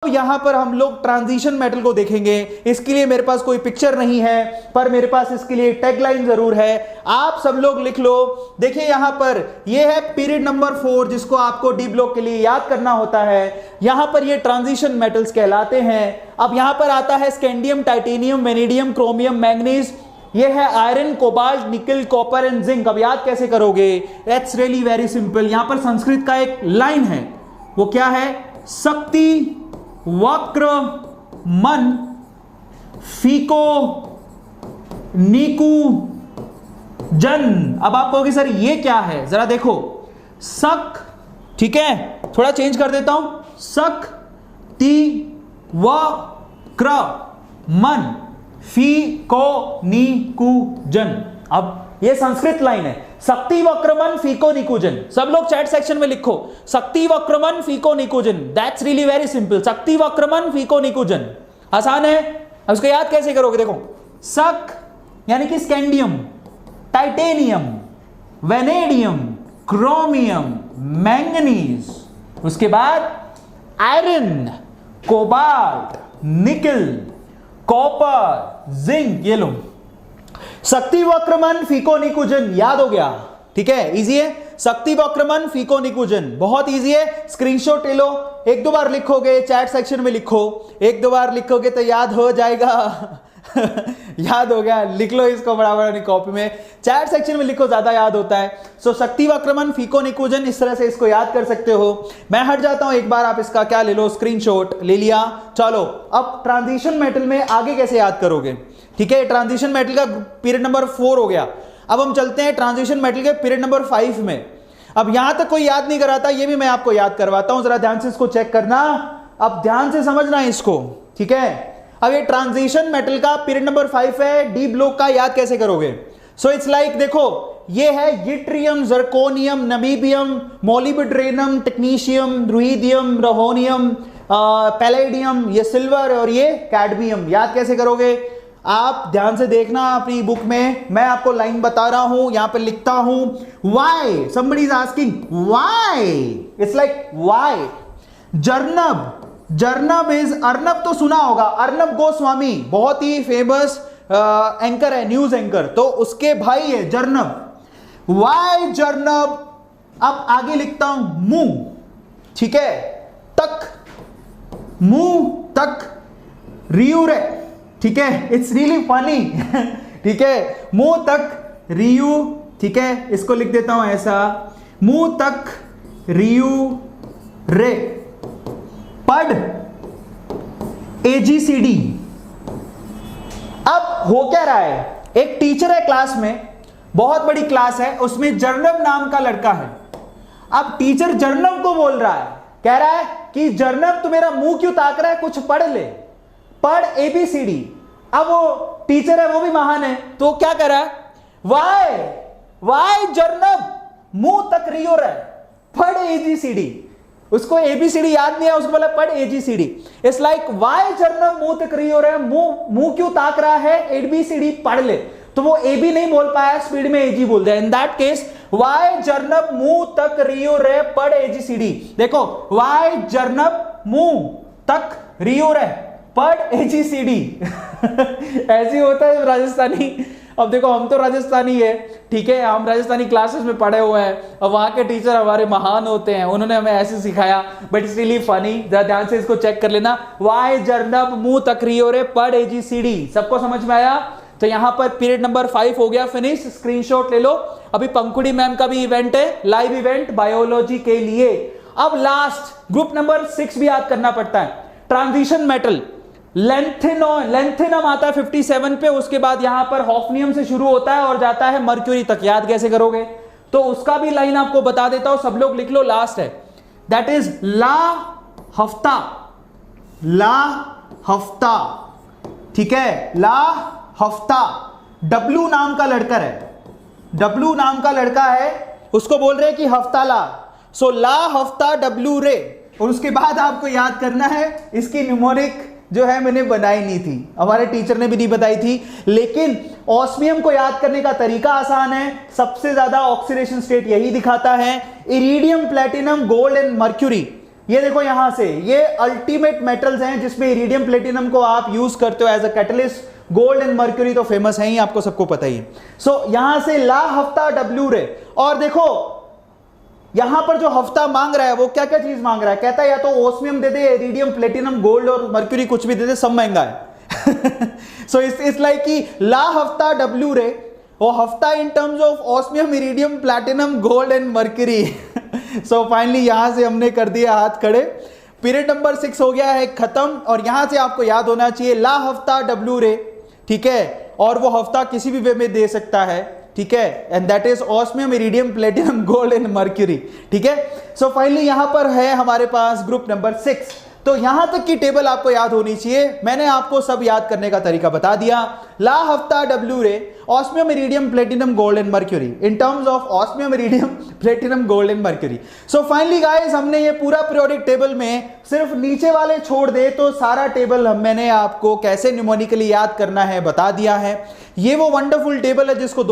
यहां पर हम लोग ट्रांजिशन मेटल को देखेंगे। इसके लिए मेरे पास कोई पिक्चर नहीं है, पर मेरे पास इसके लिए टैगलाइन जरूर है। आप सब लोग लिख लो। देखिए यहां पर ये है पीरियड नंबर 4, जिसको आपको डी ब्लॉक के लिए याद करना होता है। यहां पर ये ट्रांजिशन मेटल्स कहलाते हैं। अब यहां पर आता है scandium, titanium, vanadium, chromium, manganese. ये है आयरन, कोबाल्ट, निकल, कॉपर एंड जिंक। अब याद कैसे करोगे? It's really very simple. यहां पर संस्कृत का एक लाइन है, वो क्या है? शक्ति वक्र मन फीको नीकू जन। अब आप कहोगे सर ये क्या है? जरा देखो, सक, ठीक है, थोड़ा चेंज कर देता हूं, सक ती वक्र मन फीको नीकू जन। अब ये संस्कृत लाइन है, शक्ति वक्रमन फीको निकुजन। सब लोग चैट सेक्शन में लिखो, शक्ति वक्रमन फीको निकुजन। दैट्स रियली वेरी सिंपल, शक्ति वक्रमन फीको निकुजन। आसान है। अब इसको याद कैसे करोगे? देखो, सक यानी कि scandium, titanium, vanadium, chromium, manganese, उसके बाद आयरन, कोबाल्ट, निकल, कॉपर, जिंक। ये लो, शक्ति वक्रमन फीको निकुजन। याद हो गया? ठीक है, इजी है। शक्ति वक्रमन फीको निकुजन बहुत इजी है। स्क्रीनशॉट ले लो, एक दो बार लिखोगे, चैट सेक्शन में लिखो, एक दो बार लिखोगे तो याद हो जाएगा। याद हो गया? लिख लो इसको बराबर अपनी कॉपी में, चैट सेक्शन में लिखो, ज्यादा याद होता है। सो शक्ति वक्रमन फीको निकुजन, इस तरह से इसको याद कर सकते हो। मैं हट जाता हूं, एक बार आप इसका क्या ले लो, स्क्रीनशॉट ले लिया। चलो अब ट्रांजिशन मेटल में आगे कैसे याद करोगे? ठीक है, ट्रांजिशन मेटल का पीरियड नंबर 4 हो गया। अब हम चलते हैं ट्रांजिशन मेटल के पीरियड नंबर 5 में। अब यहां तक कोई याद नहीं कराता, ये भी मैं आपको याद करवाता हूं, जरा ध्यान से इसको चेक करना। अब ध्यान से समझना है इसको, ठीक है। अब ये ट्रांजिशन मेटल का पीरियड नंबर 5 है। डी ब्लॉक का याद कैसे करोगे? सो इट्स लाइक, देखो ये है yttrium, zirconium, niobium, molybdenum, technetium, ruthenium, rhodium, palladium, ये सिल्वर और ये कैडमियम। याद कैसे करोगे? आप ध्यान से देखना अपनी बुक में, मैं आपको लाइन बता रहा हूं, यहां पे लिखता हूं, why, somebody is asking why, it's like why। जर्नब, जर्नब इज, अर्नब तो सुना होगा, अर्नब गोस्वामी बहुत ही फेमस एंकर है, न्यूज एंकर, तो उसके भाई है जर्नब। व्हाई जर्नब। अब आगे लिखता हूं मुंह, ठीक है, तक, मुंह तक रियूरे, ठीक है, इट्स रियली फनी। ठीक है, मुंह तक रियू, ठीक है, इसको लिख देता हूं ऐसा, मुंह तक रियू रे। पढ़ AGCD। अब हो क्या रहा है? एक टीचर है क्लास में, बहुत बड़ी क्लास है, उसमें जर्नब नाम का लड़का है। अब टीचर जर्नब को बोल रहा है, कह रहा है कि जर्नब तू मेरा मुंह क्यों ताक रहा है, कुछ पढ़ ले, पढ़ ABCD। अब वो टीचर है, वो भी महान है, तो क्या कर रहा है? वाई जर्नब मुंह तक रियो रहा है, पढ़ AGCD। उसको ABCD याद नहीं है, उसको बोला पढ़ AGCD। इट्स लाइक वाई जर्नब मुंह तक रियो रहा है, मुंह क्यों ताक रहा है, ABCD पढ़ ले। तो वो AB नहीं बोल पाया, स्पीड में AG बोल दिया। इन दैट केस वाई जर्नब मुंह तक रियो रे, पढ़ AGCD। देखो, वाई जर्नब मुंह तक रियो रे, पढ़ AGCD। ऐसे होता है राजस्थानी। अब देखो, हम तो राजस्थानी है, ठीक है, हम राजस्थानी क्लासेस में पढ़े हुए हैं, अब वहां के टीचर हमारे महान होते हैं, उन्होंने हमें ऐसे सिखाया, बट इट्स रियली फनी। जरा ध्यान से इसको चेक कर लेना। वाई जर्नब मुंह तक रियो रे, पढ़ AGCD। सबको समझ में आया? तो यहां पर पीरियड नंबर 5 हो गया फिनिश। स्क्रीनशॉट ले लो। अभी पंकुड़ी मैम का भी इवेंट है, लाइव इवेंट बायोलॉजी के लिए। अब लास्ट ग्रुप नंबर 6 भी याद करना पड़ता है। ट्रांजिशन मेटल, लेंथेनम आता है 57 पे, उसके बाद यहां पर हॉफनियम से शुरू होता है और जाता है मर्क्यूरी तक। याद कैसे करोगे? तो उसका भी लाइन आपको बता देता हूं, सब लोग लिख लो, लास्ट है, दैट इज ला हफ्ता, ला हफ्ता, ठीक है, ला हफ्ता। डब्लू नाम का लड़का है, डब्लू नाम का लड़का है, उसको बोल रहे हैं कि हफ्ता ला। सो ला हफ्ता डब्लू रे। और उसके बाद आपको याद करना है, इसकी न्यूमेरिक जो है मैंने बनाई नहीं थी, हमारे टीचर ने भी नहीं बताई थी, लेकिन ऑस्मियम को याद करने का तरीका आसान है। सबसे ज्यादा ऑक्सीडेशन स्टेट यही दिखाता है, iridium, platinum, gold and mercury. ये देखो यहां से, ये अल्टीमेट मेटल्स हैं जिसमें इरिडियम प्लेटिनम को आप यूज करते हो as a catalyst. Gold and mercury तो फेमस है ही, आपको सबको पता ही है। सो यहां से ला हफ्ता डब्ल्यू रे, और देखो यहां पर जो हफ्ता मांग रहा है वो क्या क्या चीज मांग रहा है, कहता है या तो ओस्मियम दे दे, इरिडियम प्लेटिनम गोल्ड और मर्क्यूरी कुछ भी दे दे, सब महंगा है। सो इट्स लाइक कि ला हफ्ता डब्ल्यू रे, वो हफ्ता in terms of osmium, iridium, platinum, gold and mercury. So finally यहां से हमने कर दिया हाथ खड़े, पीरियड नंबर 6 हो गया है खत्म। और यहां से आपको याद होना चाहिए ला हफ्ता डब्ल्यू रे, ठीक है, और वो हफ्ता किसी भी वे में दे सकता है, ठीक है, and that is osmium, iridium, platinum, gold and mercury, ठीक है। सो फाइनली यहां पर है हमारे पास ग्रुप नंबर 6। तो यहां तक की टेबल आपको याद होनी चाहिए, मैंने आपको सब याद करने का तरीका बता दिया। ला हफ्ता डब्ल्यू रे, osmium, iridium, platinum, gold and mercury, in terms of osmium, iridium, platinum, gold and mercury. So finally guys, हमने ये पूरा पीरियोडिक टेबल में सिर्फ नीचे वाले छोड़ दे तो सारा टेबल मैंने आपको कैसे न्यूमेरिकली याद करना है बता दिया है। ये वो वंडरफुल टेबल है जिसको